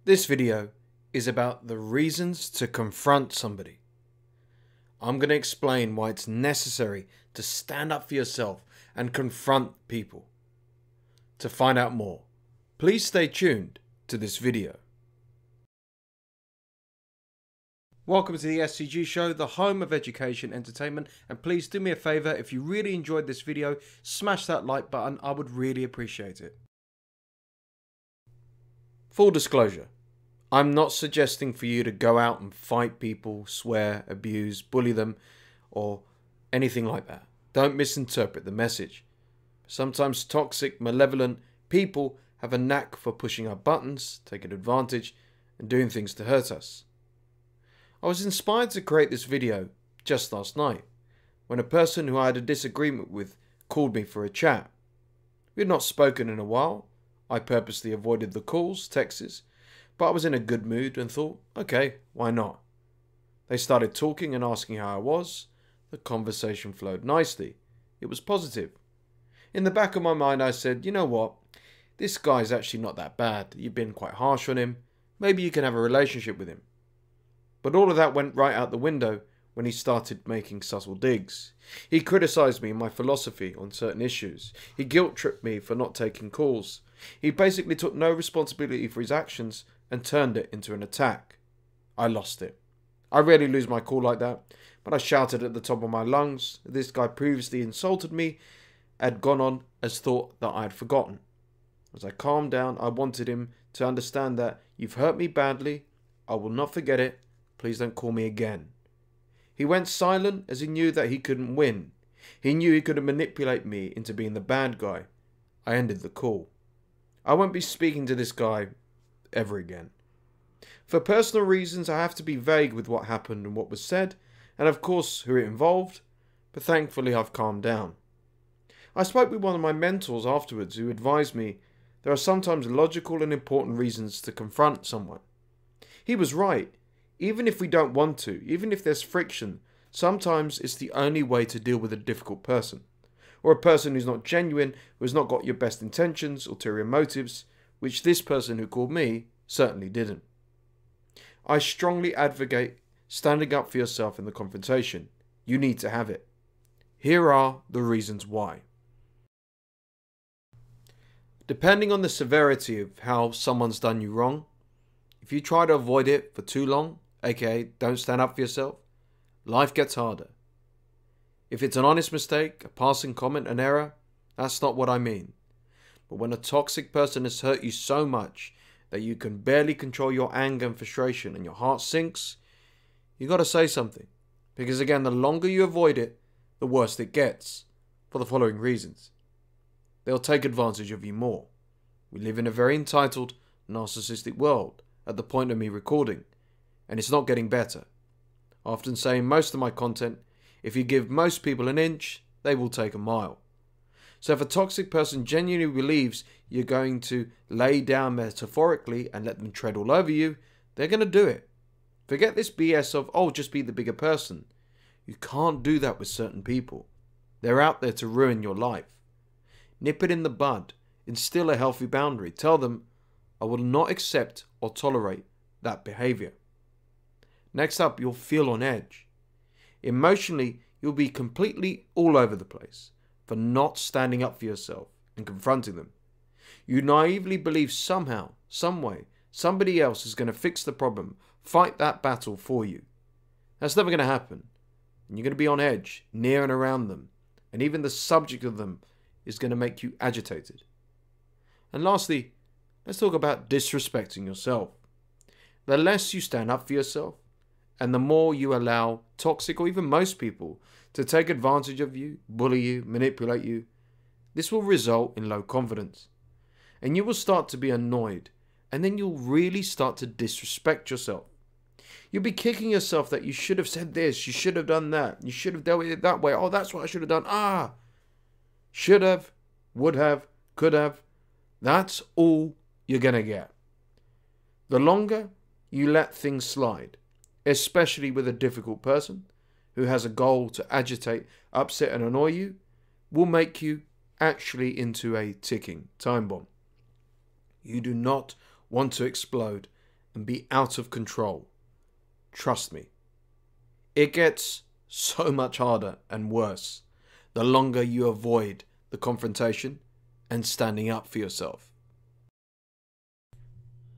This video is about the reasons to confront somebody. I'm going to explain why it's necessary to stand up for yourself and confront people. To find out more, please stay tuned to this video. Welcome to the SCG Show, the home of education entertainment, and please do me a favor, if you really enjoyed this video, smash that like button. I would really appreciate it. Full disclosure, I'm not suggesting for you to go out and fight people, swear, abuse, bully them, or anything like that. Don't misinterpret the message. Sometimes toxic, malevolent people have a knack for pushing our buttons, taking advantage, and doing things to hurt us. I was inspired to create this video just last night, when a person who I had a disagreement with called me for a chat. We had not spoken in a while. I purposely avoided the calls, texts, but I was in a good mood and thought, okay, why not? They started talking and asking how I was. The conversation flowed nicely. It was positive. In the back of my mind I said, you know what? This guy's actually not that bad. You've been quite harsh on him. Maybe you can have a relationship with him. But all of that went right out the window when he started making subtle digs. He criticised me and my philosophy on certain issues. He guilt-tripped me for not taking calls. He basically took no responsibility for his actions and turned it into an attack. I lost it. I rarely lose my cool like that, but I shouted at the top of my lungs. This guy previously insulted me, had gone on as thought that I had forgotten. As I calmed down, I wanted him to understand that you've hurt me badly. I will not forget it. Please don't call me again. He went silent as he knew that he couldn't win. He knew he could manipulate me into being the bad guy. I ended the call. I won't be speaking to this guy ever again. For personal reasons, I have to be vague with what happened and what was said, and of course who it involved, but thankfully I've calmed down. I spoke with one of my mentors afterwards who advised me there are sometimes logical and important reasons to confront someone. He was right. Even if we don't want to, even if there's friction, sometimes it's the only way to deal with a difficult person, or a person who's not genuine, who has not got your best intentions, ulterior motives, which this person who called me certainly didn't. I strongly advocate standing up for yourself in the confrontation. You need to have it. Here are the reasons why. Depending on the severity of how someone's done you wrong, if you try to avoid it for too long, aka don't stand up for yourself, life gets harder. If it's an honest mistake, a passing comment, an error, that's not what I mean. But when a toxic person has hurt you so much that you can barely control your anger and frustration and your heart sinks, you got to say something. Because again, the longer you avoid it, the worse it gets, for the following reasons. They'll take advantage of you more. We live in a very entitled, narcissistic world at the point of me recording, and it's not getting better. I often say in most of my content, if you give most people an inch, they will take a mile. So if a toxic person genuinely believes you're going to lay down metaphorically and let them tread all over you, they're going to do it. Forget this BS of, oh, just be the bigger person. You can't do that with certain people. They're out there to ruin your life. Nip it in the bud. Instill a healthy boundary. Tell them, I will not accept or tolerate that behavior. Next up, you'll feel on edge. Emotionally, you'll be completely all over the place for not standing up for yourself and confronting them. You naively believe somehow, some way, somebody else is going to fix the problem, fight that battle for you. That's never going to happen. And you're going to be on edge, near and around them. And even the subject of them is going to make you agitated. And lastly, let's talk about disrespecting yourself. The less you stand up for yourself, and the more you allow toxic or even most people to take advantage of you, bully you, manipulate you, this will result in low confidence. And you will start to be annoyed, and then you'll really start to disrespect yourself. You'll be kicking yourself that you should have said this, you should have done that, you should have dealt with it that way, oh, that's what I should have done, should have, would have, could have. That's all you're going to get. The longer you let things slide, especially with a difficult person who has a goal to agitate, upset and annoy you, will make you actually into a ticking time bomb. You do not want to explode and be out of control. Trust me. It gets so much harder and worse the longer you avoid the confrontation and standing up for yourself.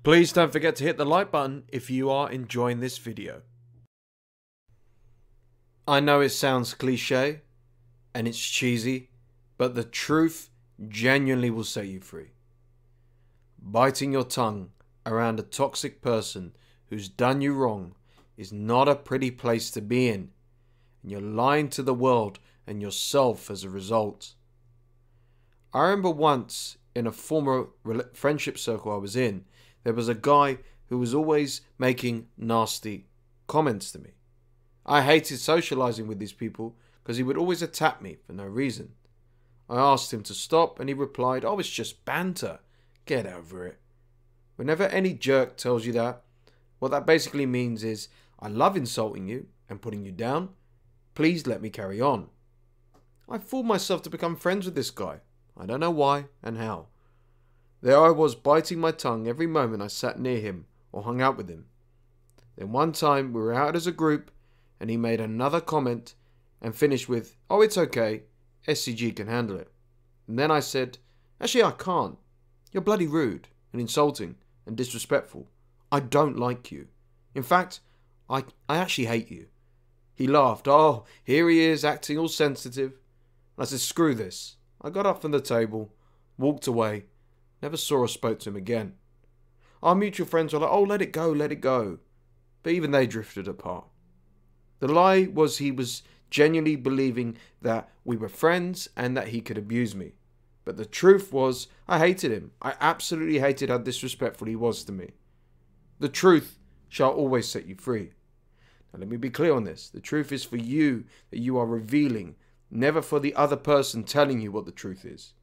Please don't forget to hit the like button if you are enjoying this video. I know it sounds cliche and it's cheesy, but the truth genuinely will set you free. Biting your tongue around a toxic person who's done you wrong is not a pretty place to be in, and you're lying to the world and yourself as a result. I remember once in a former friendship circle I was in, there was a guy who was always making nasty comments to me. I hated socializing with these people because he would always attack me for no reason. I asked him to stop and he replied, "Oh, it's just banter. Get over it." Whenever any jerk tells you that, what that basically means is, I love insulting you and putting you down. Please let me carry on. I fooled myself to become friends with this guy. I don't know why and how. There I was biting my tongue every moment I sat near him or hung out with him. Then one time we were out as a group and he made another comment and finished with, "Oh, it's okay. SCG can handle it." And then I said, "Actually, I can't. You're bloody rude and insulting and disrespectful. I don't like you. In fact, I actually hate you." He laughed. "Oh, here he is acting all sensitive." And I said, "Screw this." I got up from the table, walked away, never saw or spoke to him again. Our mutual friends were like, "Oh, let it go, let it go." But even they drifted apart. The lie was he was genuinely believing that we were friends and that he could abuse me. But the truth was, I hated him. I absolutely hated how disrespectful he was to me. The truth shall always set you free. Now let me be clear on this. The truth is for you that you are revealing, never for the other person telling you what the truth is.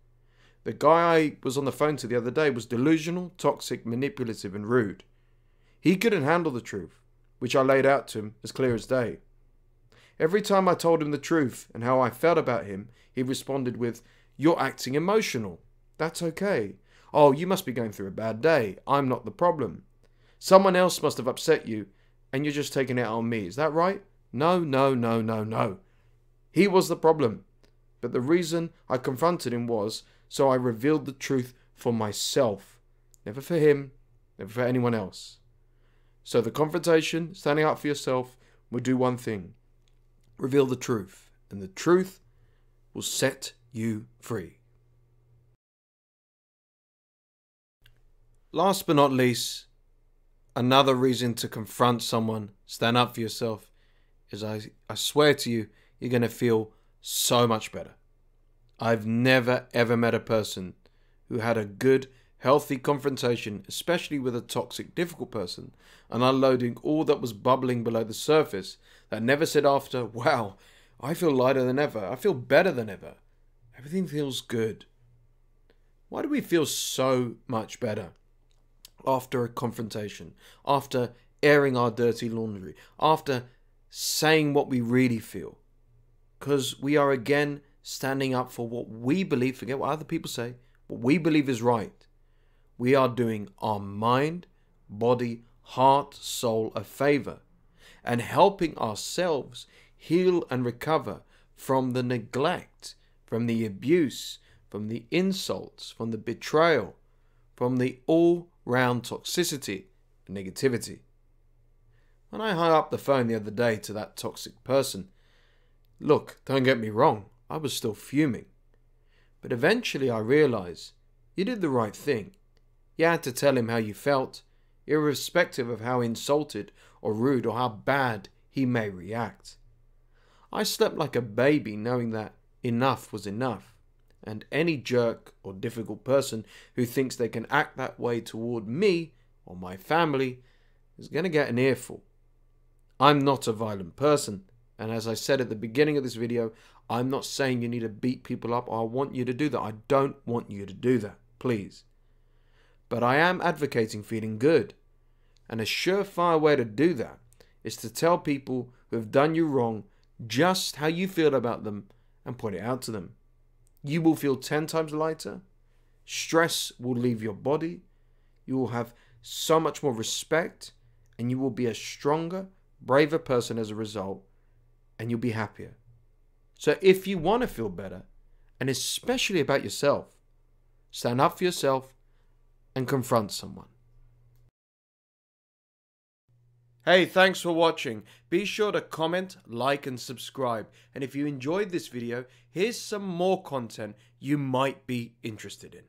The guy I was on the phone to the other day was delusional, toxic, manipulative and rude. He couldn't handle the truth, which I laid out to him as clear as day. Every time I told him the truth and how I felt about him, he responded with, "You're acting emotional. That's okay. Oh, you must be going through a bad day. I'm not the problem. Someone else must have upset you and you're just taking it out on me. Is that right? No, no, no, no, no." He was the problem. But the reason I confronted him was so I revealed the truth for myself. Never for him, never for anyone else. So the confrontation, standing up for yourself, will do one thing. Reveal the truth. And the truth will set you free. Last but not least, another reason to confront someone, stand up for yourself, is I swear to you, you're going to feel so much better. I've never ever met a person who had a good, healthy confrontation, especially with a toxic, difficult person, and unloading all that was bubbling below the surface, that never said after, "Wow, I feel lighter than ever. I feel better than ever. Everything feels good." Why do we feel so much better after a confrontation, after airing our dirty laundry, after saying what we really feel? Because we are again standing up for what we believe, forget what other people say, what we believe is right. We are doing our mind, body, heart, soul a favor and helping ourselves heal and recover from the neglect, from the abuse, from the insults, from the betrayal, from the all-round toxicity and negativity. When I hung up the phone the other day to that toxic person, look, don't get me wrong, I was still fuming. But eventually I realized you did the right thing. You had to tell him how you felt, irrespective of how insulted or rude or how bad he may react. I slept like a baby knowing that enough was enough. And any jerk or difficult person who thinks they can act that way toward me or my family is going to get an earful. I'm not a violent person. And as I said at the beginning of this video, I'm not saying you need to beat people up or I want you to do that. I don't want you to do that, please. But I am advocating feeling good. And a surefire way to do that is to tell people who have done you wrong just how you feel about them and point it out to them. You will feel 10 times lighter. Stress will leave your body. You will have so much more respect, and you will be a stronger, braver person as a result, and you'll be happier. So if you want to feel better, and especially about yourself, stand up for yourself and confront someone. Hey, thanks for watching. Be sure to comment, like, and subscribe. And if you enjoyed this video, here's some more content you might be interested in.